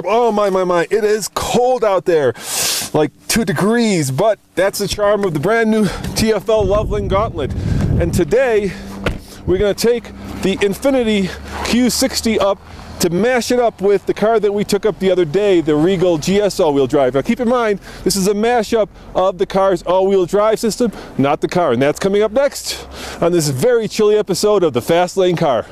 miserable. Oh my, it is cold out there, like 2 degrees, but that's the charm of the brand new TFL Loveland Gauntlet. And today, we're gonna take the Infiniti Q60 up to mash it up with the car that we took up the other day, the Regal GS all-wheel drive. Now keep in mind, this is a mashup of the car's all-wheel drive system, not the car. And that's coming up next on this very chilly episode of the Fast Lane Car.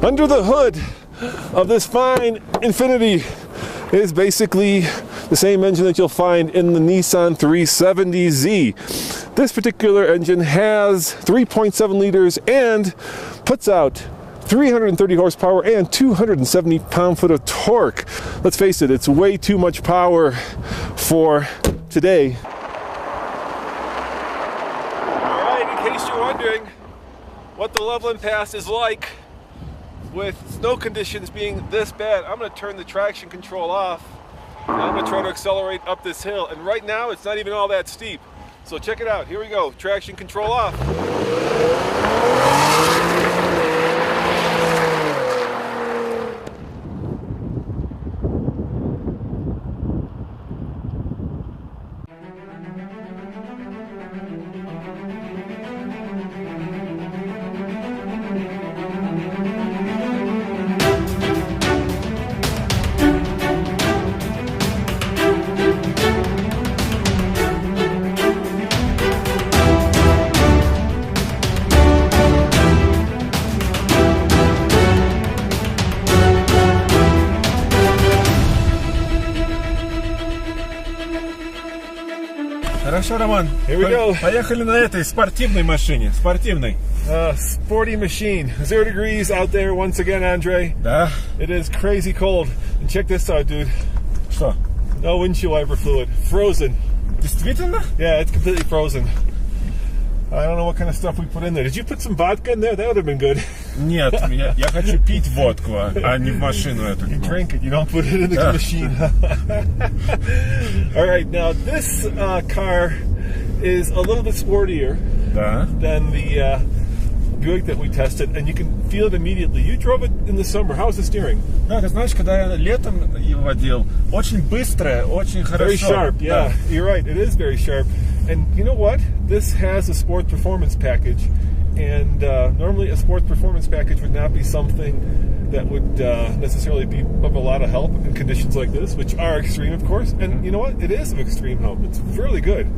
Under the hood of this fine Infiniti is basically the same engine that you'll find in the Nissan 370Z. This particular engine has 3.7 liters and puts out 330 horsepower and 270 pound-foot of torque. Let's face it, it's way too much power for today. All right, in case you're wondering what the Loveland Pass is like with snow conditions being this bad, I'm going to turn the traction control off and I'm going to try to accelerate up this hill. And right now it's not even all that steep. So check it out. Here we go. Traction control off. Хорошо, Роман. Here we go. Поехали на этой спортивной машине. Спортивной. Sporty machine. 0 degrees out there once again, Andre. Да. It is crazy cold. And check this out, dude. Что? No windshield wiper fluid. Frozen. Действительно? Yeah, it's completely frozen. I don't know what kind of stuff we put in there. Did you put some vodka in there? That would have been good. Нет, я хочу пить водку, а не в машину эту. You drink it, you don't put it in the machine. All right, now this car is a little bit sportier than the Buick that we tested, and you can feel it immediately. You drove it in the summer. How's the steering? Да, ты знаешь, когда я летом его водил, очень быстрое, очень хорошо. Very sharp, yeah. You're right, it is very sharp. And you know what? This has a sports performance package, and normally a sports performance package would not be something that would necessarily be of a lot of help in conditions like this, which are extreme, of course. And you know what? It is of extreme help. It's really good.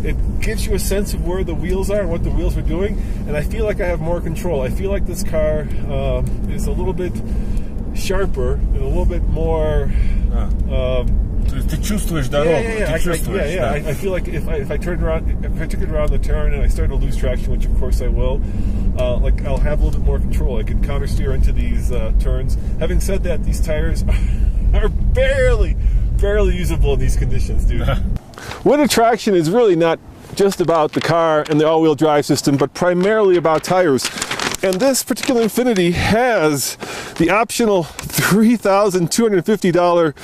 It gives you a sense of where the wheels are and what the wheels are doing, and I feel like I have more control. I feel like this car is a little bit sharper and a little bit more... Ты чувствуешь дорогу. I feel like if I turned around, if I took it around the turn and I started to lose traction, which of course I will, like I'll have a little bit more control. I can counter steer into these turns. Having said that, these tires are barely usable in these conditions, dude. Winter traction is really not just about the car and the all-wheel drive system, but primarily about tires. And this particular Infiniti has the optional $3,250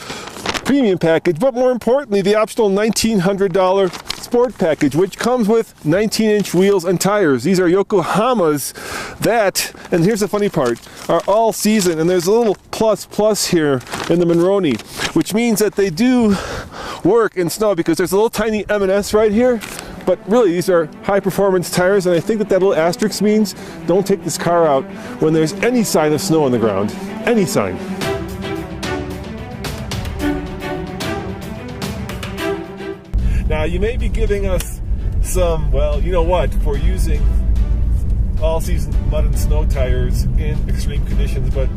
premium package, but more importantly, the optional $1,900 sport package, which comes with 19-inch wheels and tires. These are Yokohamas that, and here's the funny part, are all season, and there's a little plus here in the Monroney, which means that they do work in snow because there's a little tiny M&S right here. But really, these are high-performance tires, and I think that little asterisk means don't take this car out when there's any sign of snow on the ground. Any sign. Now, you may be giving us some, well, you know what, for using all-season mud and snow tires in extreme conditions, but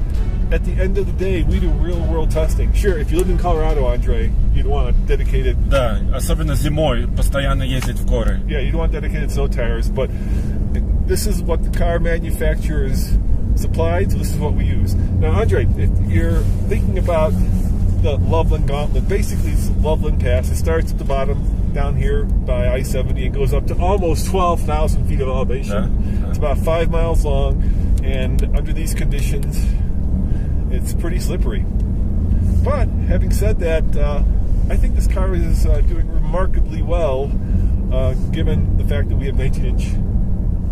at the end of the day, we do real-world testing. Sure, if you lived in Colorado, Andre, you'd want dedicated... Да, особенно зимой, постоянно ездить в горы. Yeah, you'd want dedicated snow tires, but this is what the car manufacturers supplied, so this is what we use. Now, Andre, if you're thinking about the Loveland Gauntlet, basically it's Loveland Pass. It starts at the bottom down here by I-70 and goes up to almost 12,000 feet of elevation. It's about 5 miles long, and under these conditions, it's pretty slippery. But having said that, I think this car is doing remarkably well, given the fact that we have 19-inch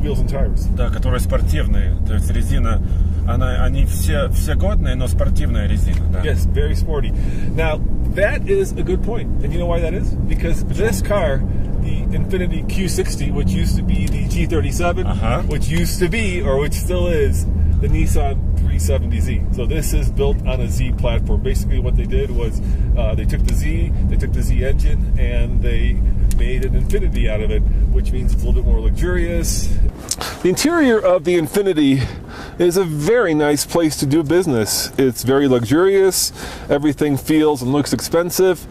wheels and tires. Да, которые спортивные, то есть резина, они все годные, но спортивная резина. Да. Yes, very sporty. Now, that is a good point. And you know why that is? Because this car, the Infiniti Q60, which used to be the G37, which used to be, or which still is, the Nissan 370Z. So this is built on a Z platform. Basically what they did was they took the Z engine, and they made an Infiniti out of it, which means it's a little bit more luxurious. The interior of the Infiniti is a very nice place to do business. It's very luxurious. Everything feels and looks expensive.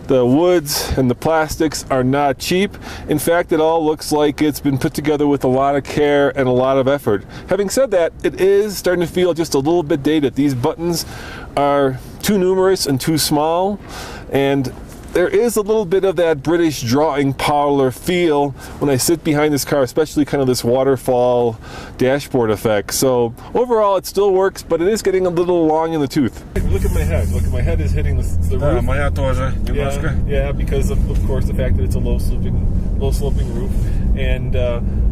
The woods and the plastics are not cheap. In fact, it all looks like it's been put together with a lot of care and a lot of effort. Having said that, it is starting to feel just a little bit dated. These buttons are too numerous and too small, and there is a little bit of that British drawing parlor feel when I sit behind this car, especially kind of this waterfall dashboard effect. So overall, it still works, but it is getting a little long in the tooth. Look at my head. Look, my head is hitting the Да, roof. моя тоже немножко. Yeah, because of course the fact that it's a low sloping roof, and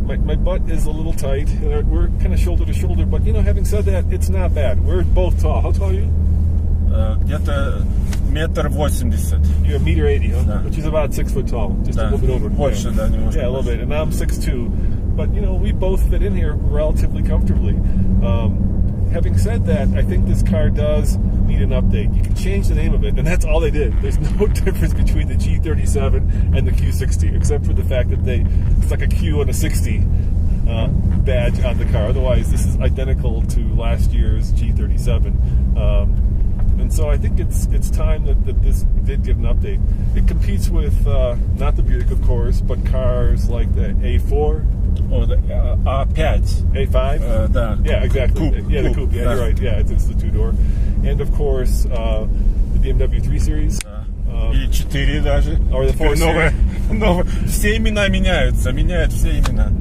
my butt is a little tight. We're kind of shoulder to shoulder, but you know, having said that, it's not bad. We're both tall. How tall are you? Где-то 1.80 m. You're 1.80 m, huh? Да. Which is about 6 foot tall, just Да. a little bit over. Больше, да, немножко. Yeah, a little bit. And I'm 6'2", but you know, we both fit in here relatively comfortably. Having said that, I think this car does need an update. You can change the name of it, and that's all they did. There's no difference between the G37 and the Q60, except for the fact that it's like a Q and a 60 badge on the car. Otherwise, this is identical to last year's G37. And so I think it's time that this did get an update. It competes with not the Buick, of course, but cars like the A4 or the A5. A5? Да. Yeah, exactly. Coupe. Yeah, the coupe. Yeah, Да. you're right. Yeah, it's the two-door. And of course, the BMW 3 Series. Или 4 даже. Or the 4 Series. Новые. Все имена меняют все имена.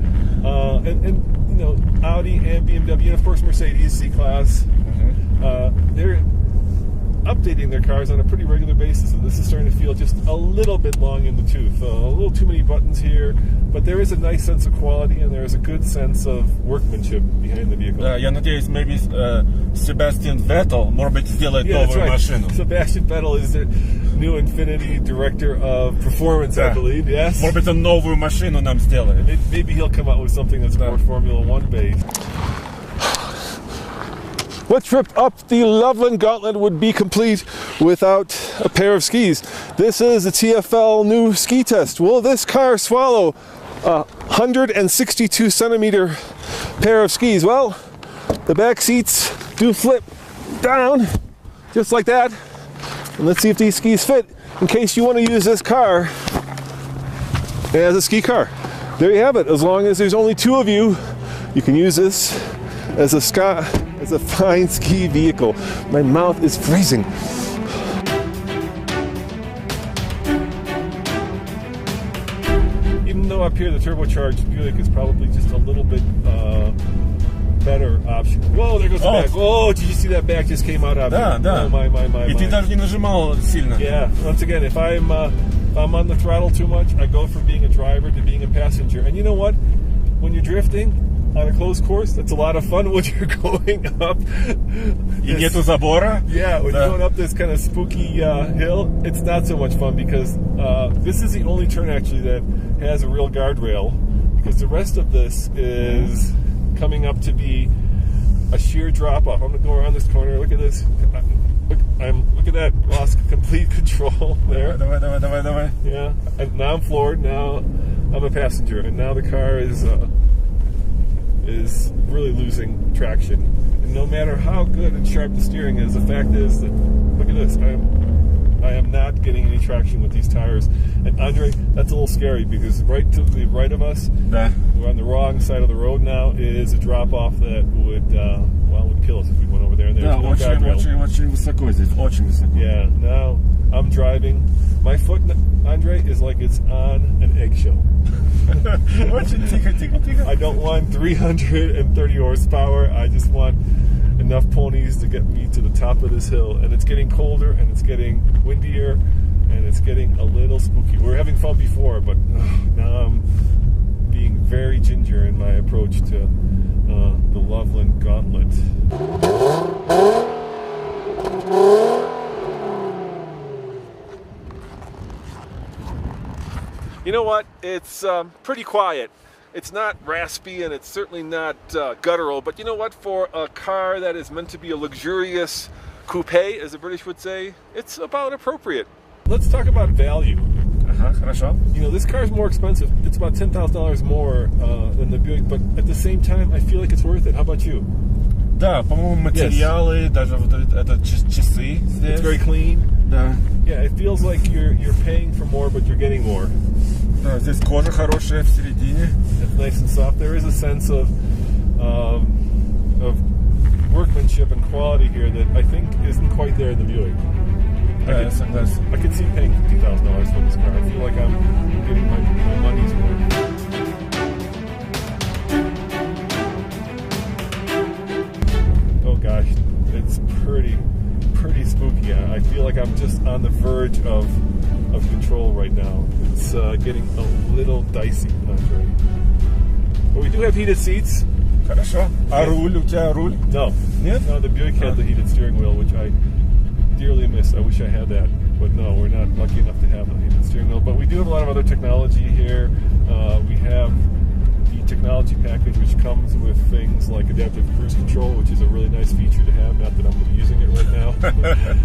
And you know, Audi and BMW, and of course Mercedes C-Class. They're updating their cars on a pretty regular basis, and this is starting to feel just a little bit long in the tooth. A little too many buttons here, but there is a nice sense of quality, and there is a good sense of workmanship behind the vehicle. Да, я надеюсь, maybe Sebastian Vettel, может быть, сделает новую машину. Sebastian Vettel is the new Infiniti director of performance, I believe. Yes. Может быть, он новую машину нам сделает. Maybe he'll come out with something that's more Formula One based. What trip up the Loveland Gauntlet would be complete without a pair of skis? This is the TFL new ski test. Will this car swallow a 162 centimeter pair of skis? Well, the back seats do flip down just like that. And let's see if these skis fit in case you want to use this car as a ski car. There you have it. As long as there's only two of you, you can use this as a fine ski vehicle. My mouth is freezing. Even though up here the turbocharged Buick is probably just a little bit better option. Whoa, there goes the back. Whoa, did you see that back just came out of Да, it? да. Oh, my. И ты даже не нажимал сильно. Yeah, once again, if I'm on the throttle too much, I go from being a driver to being a passenger. And you know what? When you're drifting on a closed course, that's a lot of fun when you're going up. И нету забора. Yeah, when you're going up this kind of spooky hill, it's not so much fun because this is the only turn actually that has a real guardrail, because the rest of this is coming up to be a sheer drop off. I'm gonna go around this corner. Look at this. Look at that. Lost complete control there. Давай. Yeah. And now I'm floored. Now I'm a passenger, and now the car is really losing traction. And no matter how good and sharp the steering is, the fact is that, look at this, I am not getting any traction with these tires. And Andre, that's a little scary, because right to the right of us, Да. we're on the wrong side of the road now, is a drop off that would kill us if we went over there. And there's Да, no guardrail. очень высоко здесь, очень высоко. Yeah, now I'm I'm driving, my foot, Andre, is like it's on an eggshell. I don't want 330 horsepower. I just want enough ponies to get me to the top of this hill. And it's getting colder, and it's getting windier, and it's getting a little spooky. We were having fun before, but now I'm being very ginger in my approach to the Loveland Gauntlet. You know what? It's pretty quiet. It's not raspy, and it's certainly not guttural, but you know what? For a car that is meant to be a luxurious coupe, as the British would say, it's about appropriate. Let's talk about value. Хорошо. You know, this car is more expensive. It's about $10,000 more than the Buick, but at the same time, I feel like it's worth it. How about you? Да, по-моему, материалы, даже вот это часы здесь. It's very clean. Да. Yeah, it feels like you're paying for more, but you're getting more. Да, здесь кожа хорошая в середине. It's nice and soft. There is a sense of workmanship and quality here that I think isn't quite there in the Buick. Да, я согласен. I could see paying $50,000 for this car. I feel like I'm getting my money's worth. Oh gosh, it's pretty spooky. I feel like I'm just on the verge of control right now. It's getting a little dicey, Andre. But we do have heated seats. Хорошо. А руль? У тебя руль? No. Нет? No, the Buick had the heated steering wheel, which I dearly miss. I wish I had that. But no, we're not lucky enough to have the heated steering wheel. But we do have a lot of other technology here. We have the technology package, which comes with things like adaptive cruise control, which is a really nice feature to have. Not that I'm going to be using it right now.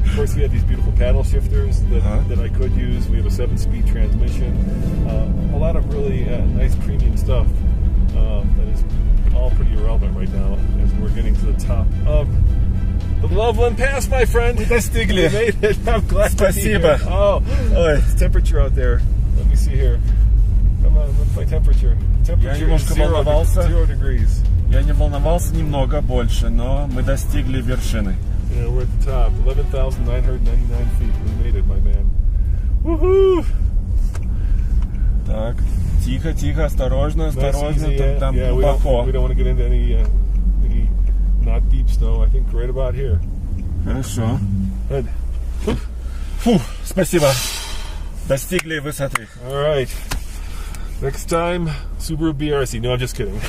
Of course, we have these beautiful paddle shifters that I could use. We have a 7-speed transmission. A lot of really nice premium stuff that is all pretty irrelevant right now as we're getting to the top of the Loveland Pass, my friend. Мы достигли. We made it. I'm glad to be Спасибо. here. Oh, it's temperature out there. Let me see here. Come on, what's my temperature? Я немножко волновался. 0 degrees. Я не волновался немного больше, но мы достигли вершины. Yeah, we're at the top. 11,999 feet. We made it, my man. Woohoo! Так, тихо, осторожно, Nice, easy, там yeah, глубоко. we don't want to get into any not deep snow. I think right about here. Хорошо. Good. Фу, спасибо. Достигли высоты. All right. Next time, Subaru BRZ. No, I'm just kidding.